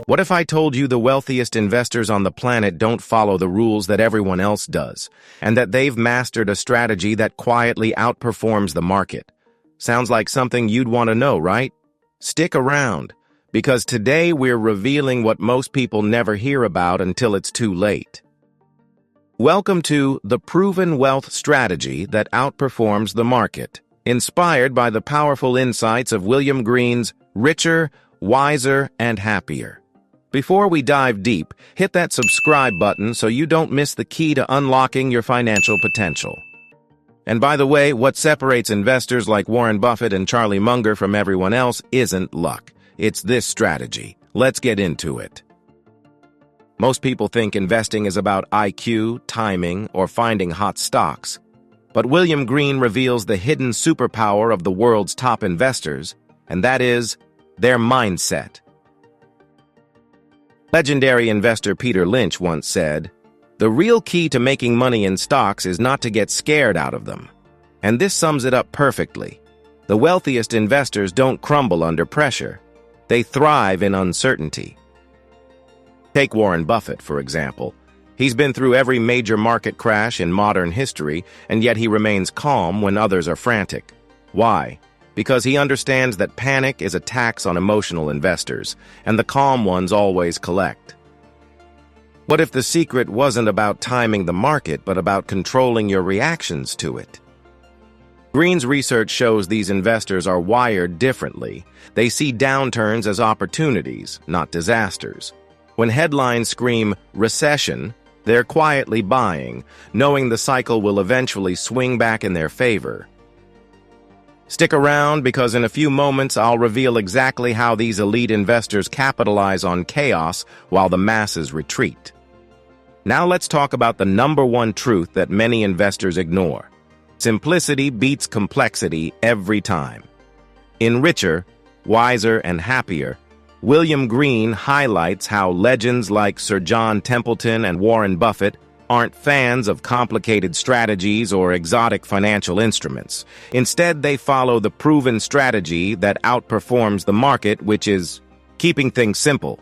What if I told you the wealthiest investors on the planet don't follow the rules that everyone else does, and that they've mastered a strategy that quietly outperforms the market? Sounds like something you'd want to know, right? Stick around, because today we're revealing what most people never hear about until it's too late. Welcome to The Proven Wealth Strategy That Outperforms the Market, inspired by the powerful insights of William Green's Richer, Wiser, and Happier. Before we dive deep, hit that subscribe button so you don't miss the key to unlocking your financial potential. And by the way, what separates investors like Warren Buffett and Charlie Munger from everyone else isn't luck. It's this strategy. Let's get into it. Most people think investing is about IQ, timing, or finding hot stocks. But William Green reveals the hidden superpower of the world's top investors, and that is their mindset. Legendary investor Peter Lynch once said, "The real key to making money in stocks is not to get scared out of them." And this sums it up perfectly. The wealthiest investors don't crumble under pressure. They thrive in uncertainty. Take Warren Buffett, for example. He's been through every major market crash in modern history, and yet he remains calm when others are frantic. Why? Because he understands that panic is a tax on emotional investors, and the calm ones always collect. What if the secret wasn't about timing the market, but about controlling your reactions to it? Green's research shows these investors are wired differently. They see downturns as opportunities, not disasters. When headlines scream recession, they're quietly buying, knowing the cycle will eventually swing back in their favor. Stick around, because in a few moments I'll reveal exactly how these elite investors capitalize on chaos while the masses retreat. Now let's talk about the number one truth that many investors ignore. Simplicity beats complexity every time. In Richer, Wiser, and Happier, William Green highlights how legends like Sir John Templeton and Warren Buffett aren't fans of complicated strategies or exotic financial instruments. Instead, they follow the proven strategy that outperforms the market, which is keeping things simple.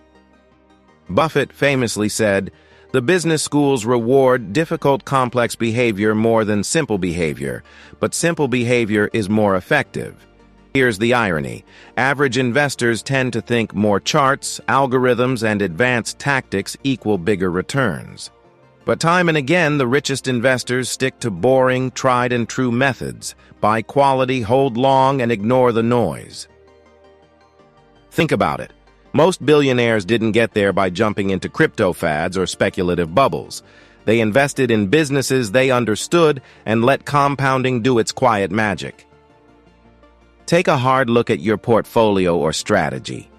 Buffett famously said, "The business schools reward difficult, complex behavior more than simple behavior, but simple behavior is more effective." Here's the irony. Average investors tend to think more charts, algorithms, and advanced tactics equal bigger returns. But time and again, the richest investors stick to boring, tried-and-true methods, buy quality, hold long, and ignore the noise. Think about it. Most billionaires didn't get there by jumping into crypto fads or speculative bubbles. They invested in businesses they understood and let compounding do its quiet magic. Take a hard look at your portfolio or strategy.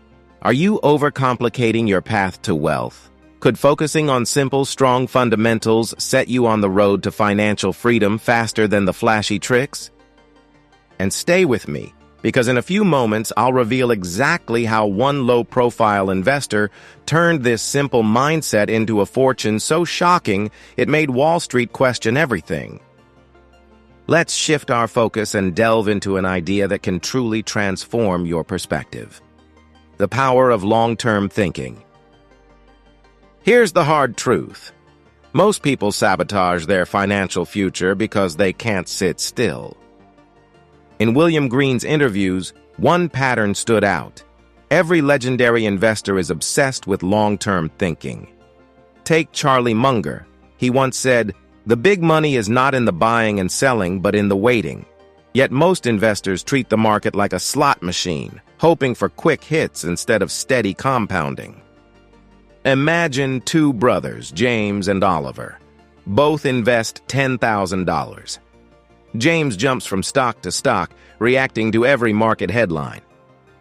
Are you overcomplicating your path to wealth? Could focusing on simple, strong fundamentals set you on the road to financial freedom faster than the flashy tricks? And stay with me, because in a few moments I'll reveal exactly how one low-profile investor turned this simple mindset into a fortune so shocking it made Wall Street question everything. Let's shift our focus and delve into an idea that can truly transform your perspective. The power of long-term thinking. Here's the hard truth. Most people sabotage their financial future because they can't sit still. In William Green's interviews, one pattern stood out. Every legendary investor is obsessed with long-term thinking. Take Charlie Munger. He once said, "The big money is not in the buying and selling, but in the waiting." Yet most investors treat the market like a slot machine, hoping for quick hits instead of steady compounding. Imagine two brothers, James and Oliver. Both invest $10,000. James jumps from stock to stock, reacting to every market headline.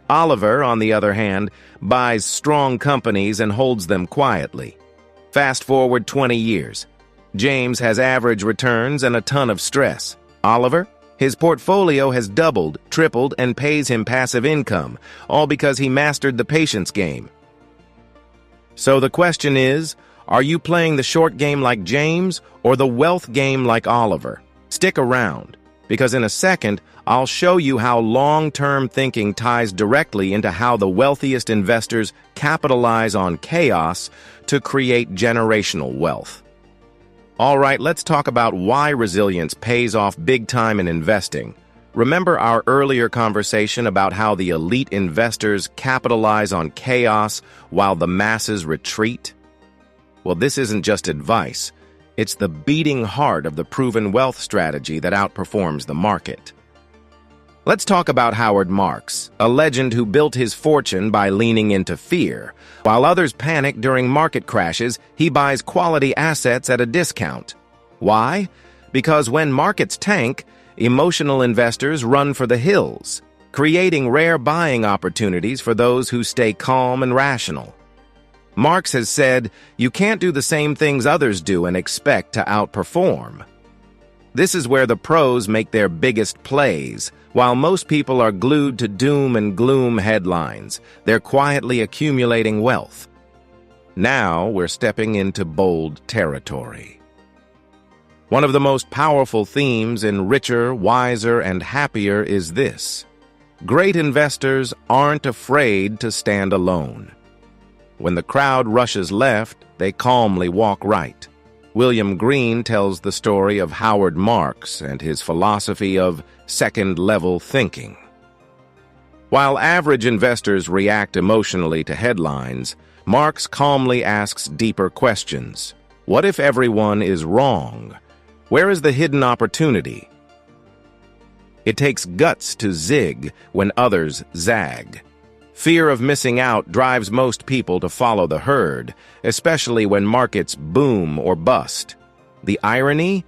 Oliver, on the other hand, buys strong companies and holds them quietly. Fast forward 20 years. James has average returns and a ton of stress. Oliver? His portfolio has doubled, tripled, and pays him passive income, all because he mastered the patience game. So the question is, are you playing the short game like James or the wealth game like Oliver? Stick around, because in a second, I'll show you how long-term thinking ties directly into how the wealthiest investors capitalize on chaos to create generational wealth. All right, let's talk about why resilience pays off big time in investing. Remember our earlier conversation about how the elite investors capitalize on chaos while the masses retreat? Well, this isn't just advice. It's the beating heart of the proven wealth strategy that outperforms the market. Let's talk about Howard Marks, a legend who built his fortune by leaning into fear. While others panic during market crashes, he buys quality assets at a discount. Why? Because when markets tank, emotional investors run for the hills, creating rare buying opportunities for those who stay calm and rational. Marx has said, you can't do the same things others do and expect to outperform. This is where the pros make their biggest plays. While most people are glued to doom and gloom headlines, they're quietly accumulating wealth. Now we're stepping into bold territory. One of the most powerful themes in Richer, Wiser, and Happier is this: great investors aren't afraid to stand alone. When the crowd rushes left, they calmly walk right. William Green tells the story of Howard Marks and his philosophy of second-level thinking. While average investors react emotionally to headlines, Marks calmly asks deeper questions. What if everyone is wrong? Where is the hidden opportunity? It takes guts to zig when others zag. Fear of missing out drives most people to follow the herd, especially when markets boom or bust. The irony?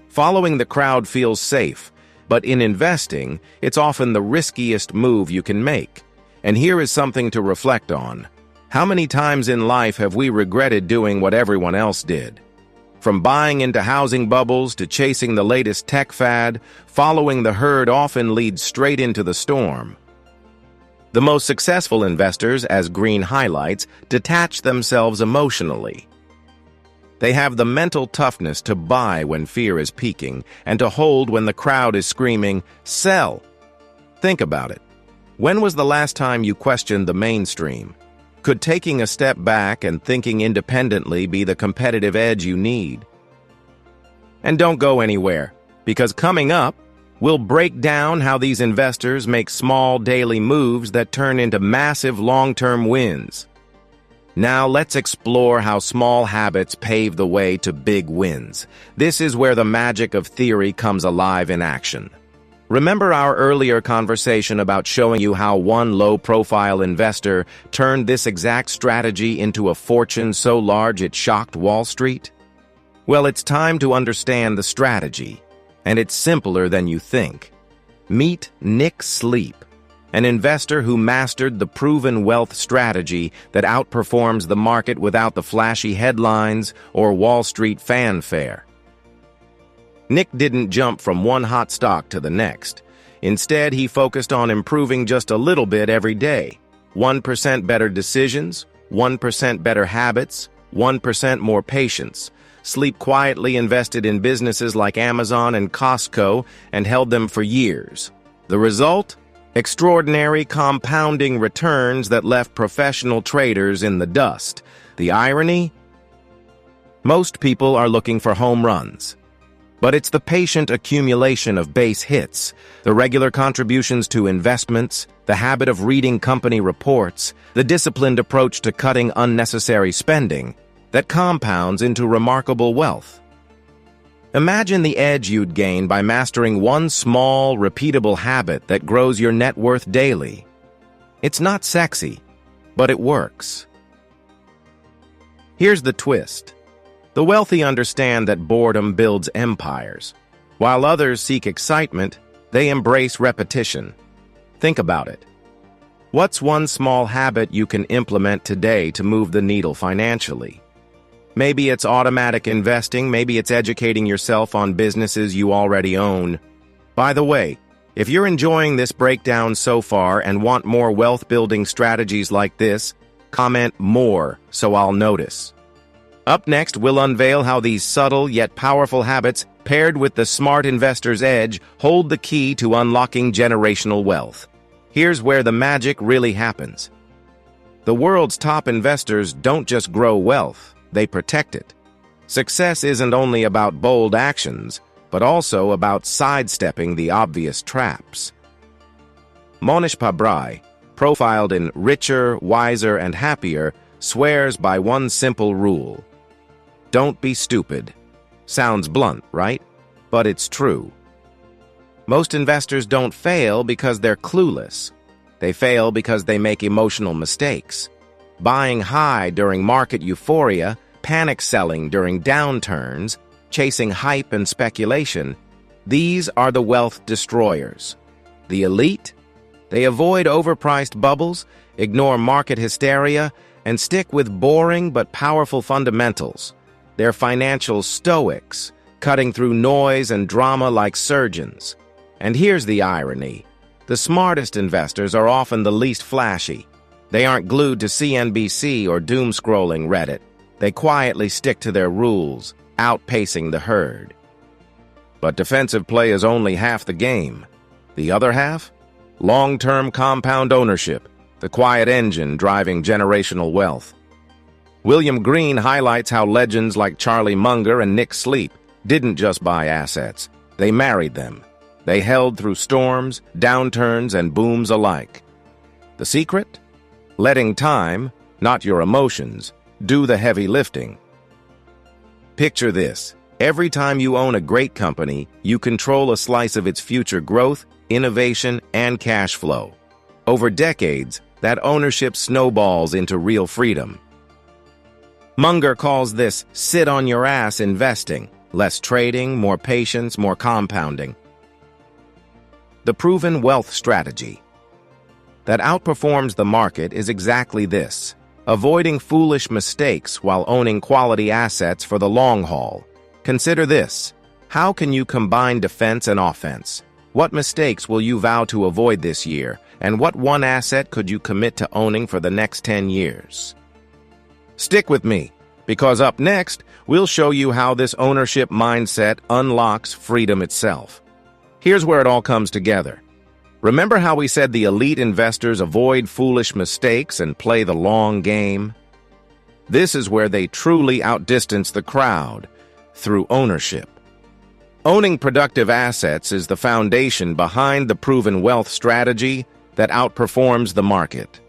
Following the crowd feels safe, but in investing, it's often the riskiest move you can make. And here is something to reflect on. How many times in life have we regretted doing what everyone else did? From buying into housing bubbles to chasing the latest tech fad, following the herd often leads straight into the storm. The most successful investors, as Green highlights, detach themselves emotionally. They have the mental toughness to buy when fear is peaking and to hold when the crowd is screaming, "Sell!" Think about it. When was the last time you questioned the mainstream? Could taking a step back and thinking independently be the competitive edge you need? And don't go anywhere, because coming up, we'll break down how these investors make small daily moves that turn into massive long-term wins. Now let's explore how small habits pave the way to big wins. This is where the magic of theory comes alive in action. Remember our earlier conversation about showing you how one low-profile investor turned this exact strategy into a fortune so large it shocked Wall Street? Well, it's time to understand the strategy. And it's simpler than you think. Meet Nick Sleep, an investor who mastered the proven wealth strategy that outperforms the market without the flashy headlines or Wall Street fanfare. Nick didn't jump from one hot stock to the next. Instead, he focused on improving just a little bit every day. 1% better decisions, 1% better habits, 1% more patience. Sleep quietly invested in businesses like Amazon and Costco and held them for years. The result? Extraordinary compounding returns that left professional traders in the dust. The irony? Most people are looking for home runs. But it's the patient accumulation of base hits, the regular contributions to investments, the habit of reading company reports, the disciplined approach to cutting unnecessary spending, that compounds into remarkable wealth. Imagine the edge you'd gain by mastering one small, repeatable habit that grows your net worth daily. It's not sexy, but it works. Here's the twist. The wealthy understand that boredom builds empires. While others seek excitement, they embrace repetition. Think about it. What's one small habit you can implement today to move the needle financially? Maybe it's automatic investing, maybe it's educating yourself on businesses you already own. By the way, if you're enjoying this breakdown so far and want more wealth-building strategies like this, comment "more" so I'll notice. Up next, we'll unveil how these subtle yet powerful habits paired with the smart investor's edge, hold the key to unlocking generational wealth. Here's where the magic really happens. The world's top investors don't just grow wealth, they protect it. Success isn't only about bold actions, but also about sidestepping the obvious traps. Monish Pabrai, profiled in Richer, Wiser, and Happier, swears by one simple rule. Don't be stupid. Sounds blunt, right? But it's true. Most investors don't fail because they're clueless. They fail because they make emotional mistakes. Buying high during market euphoria, panic selling during downturns, chasing hype and speculation, these are the wealth destroyers. The elite? They avoid overpriced bubbles, ignore market hysteria, and stick with boring but powerful fundamentals. They're financial stoics, cutting through noise and drama like surgeons. And here's the irony. The smartest investors are often the least flashy. They aren't glued to CNBC or doom-scrolling Reddit. They quietly stick to their rules, outpacing the herd. But defensive play is only half the game. The other half? Long-term compound ownership, the quiet engine driving generational wealth. William Green highlights how legends like Charlie Munger and Nick Sleep didn't just buy assets. They married them. They held through storms, downturns, and booms alike. The secret? Letting time, not your emotions, do the heavy lifting. Picture this. Every time you own a great company, you control a slice of its future growth, innovation, and cash flow. Over decades, that ownership snowballs into real freedom. Munger calls this sit-on-your-ass investing. Less trading, more patience, more compounding. The proven wealth strategy that outperforms the market is exactly this: avoiding foolish mistakes while owning quality assets for the long haul. Consider this. How can you combine defense and offense? What mistakes will you vow to avoid this year, and what one asset could you commit to owning for the next 10 years? Stick with me, because up next, we'll show you how this ownership mindset unlocks freedom itself. Here's where it all comes together. Remember how we said the elite investors avoid foolish mistakes and play the long game? This is where they truly outdistance the crowd, through ownership. Owning productive assets is the foundation behind the proven wealth strategy that outperforms the market.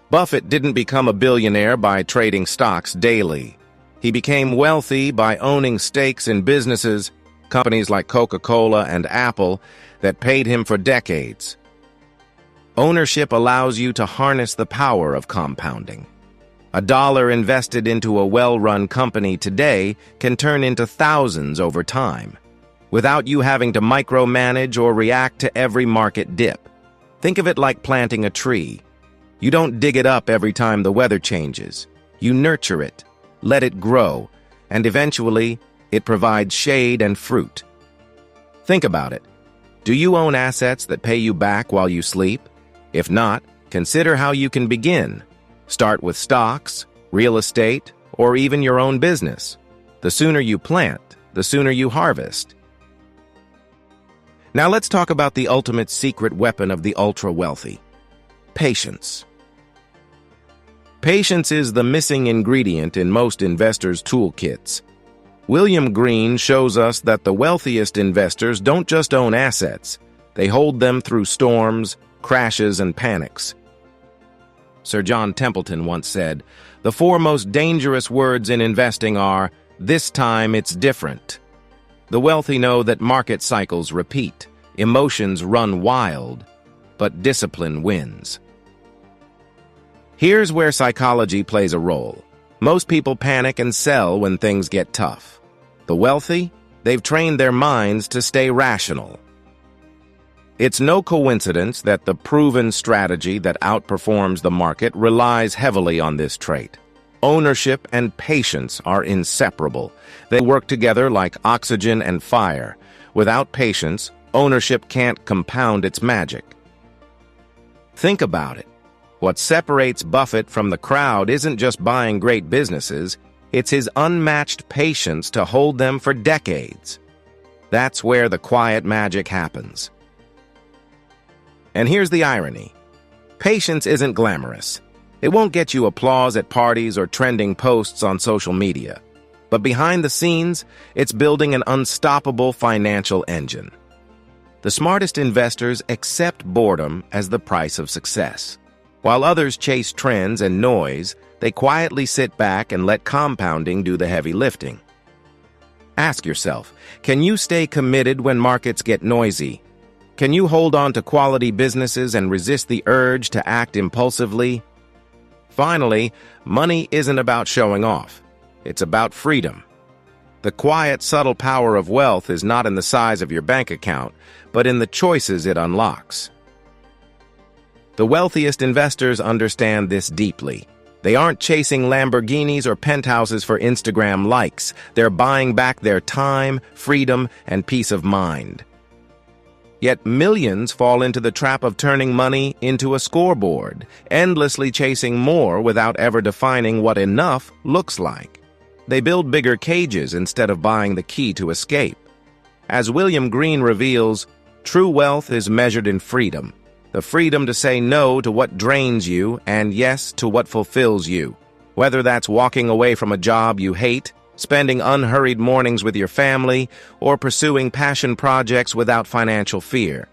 Buffett didn't become a billionaire by trading stocks daily. He became wealthy by owning stakes in businesses, companies like Coca-Cola and Apple, that paid him for decades. Ownership allows you to harness the power of compounding. $1 invested into a well-run company today can turn into thousands over time, without you having to micromanage or react to every market dip. Think of it like planting a tree. You don't dig it up every time the weather changes. You nurture it, let it grow, and eventually, it provides shade and fruit. Think about it. Do you own assets that pay you back while you sleep? If not, consider how you can begin. Start with stocks, real estate, or even your own business. The sooner you plant, the sooner you harvest. Now let's talk about the ultimate secret weapon of the ultra-wealthy: patience. Patience is the missing ingredient in most investors' toolkits. William Green shows us that the wealthiest investors don't just own assets, they hold them through storms, crashes, and panics. Sir John Templeton once said, "The four most dangerous words in investing are, 'This time it's different.'" The wealthy know that market cycles repeat, emotions run wild, but discipline wins. Here's where psychology plays a role. Most people panic and sell when things get tough. The wealthy, they've trained their minds to stay rational. It's no coincidence that the proven strategy that outperforms the market relies heavily on this trait. Ownership and patience are inseparable. They work together like oxygen and fire. Without patience, ownership can't compound its magic. Think about it. What separates Buffett from the crowd isn't just buying great businesses, it's his unmatched patience to hold them for decades. That's where the quiet magic happens. And here's the irony. Patience isn't glamorous. It won't get you applause at parties or trending posts on social media. But behind the scenes, it's building an unstoppable financial engine. The smartest investors accept boredom as the price of success. While others chase trends and noise, they quietly sit back and let compounding do the heavy lifting. Ask yourself, can you stay committed when markets get noisy? Can you hold on to quality businesses and resist the urge to act impulsively? Finally, money isn't about showing off. It's about freedom. The quiet, subtle power of wealth is not in the size of your bank account, but in the choices it unlocks. The wealthiest investors understand this deeply. They aren't chasing Lamborghinis or penthouses for Instagram likes. They're buying back their time, freedom, and peace of mind. Yet millions fall into the trap of turning money into a scoreboard, endlessly chasing more without ever defining what enough looks like. They build bigger cages instead of buying the key to escape. As William Green reveals, true wealth is measured in freedom. The freedom to say no to what drains you and yes to what fulfills you. Whether that's walking away from a job you hate, spending unhurried mornings with your family, or pursuing passion projects without financial fear.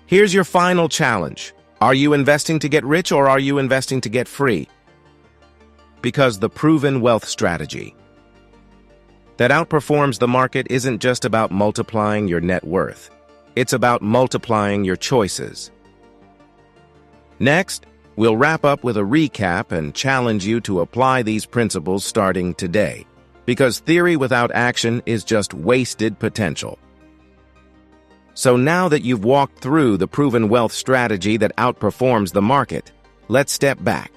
Here's your final challenge. Are you investing to get rich or are you investing to get free? Because the proven wealth strategy that outperforms the market isn't just about multiplying your net worth. It's about multiplying your choices. Next, we'll wrap up with a recap and challenge you to apply these principles starting today, because theory without action is just wasted potential. So now that you've walked through the proven wealth strategy that outperforms the market, let's step back.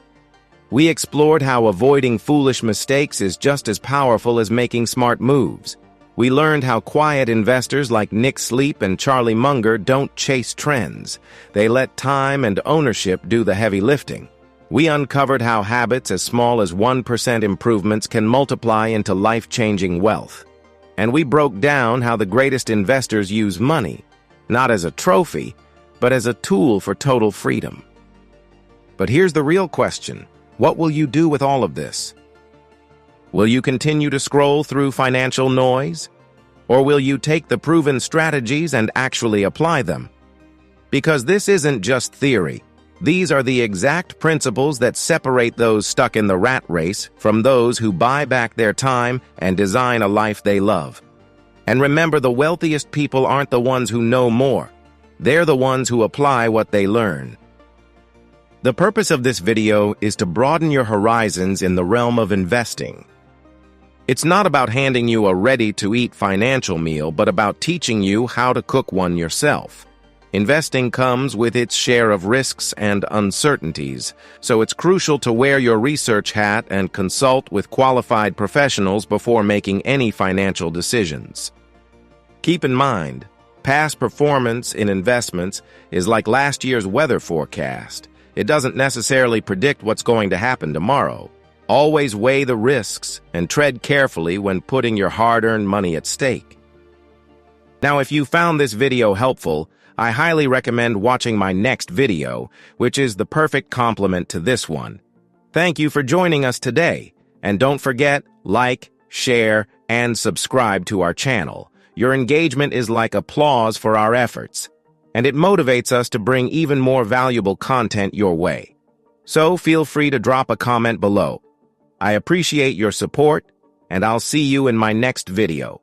We explored how avoiding foolish mistakes is just as powerful as making smart moves. We learned how quiet investors like Nick Sleep and Charlie Munger don't chase trends. They let time and ownership do the heavy lifting. We uncovered how habits as small as 1% improvements can multiply into life-changing wealth. And we broke down how the greatest investors use money, not as a trophy, but as a tool for total freedom. But here's the real question. What will you do with all of this? Will you continue to scroll through financial noise? Or will you take the proven strategies and actually apply them? Because this isn't just theory. These are the exact principles that separate those stuck in the rat race from those who buy back their time and design a life they love. And remember, the wealthiest people aren't the ones who know more. They're the ones who apply what they learn. The purpose of this video is to broaden your horizons in the realm of investing. It's not about handing you a ready-to-eat financial meal, but about teaching you how to cook one yourself. Investing comes with its share of risks and uncertainties, so it's crucial to wear your research hat and consult with qualified professionals before making any financial decisions. Keep in mind, past performance in investments is like last year's weather forecast. It doesn't necessarily predict what's going to happen tomorrow. Always weigh the risks and tread carefully when putting your hard-earned money at stake. Now, if you found this video helpful, I highly recommend watching my next video, which is the perfect complement to this one. Thank you for joining us today, and don't forget, like, share, and subscribe to our channel. Your engagement is like applause for our efforts, and it motivates us to bring even more valuable content your way. So feel free to drop a comment below. I appreciate your support, and I'll see you in my next video.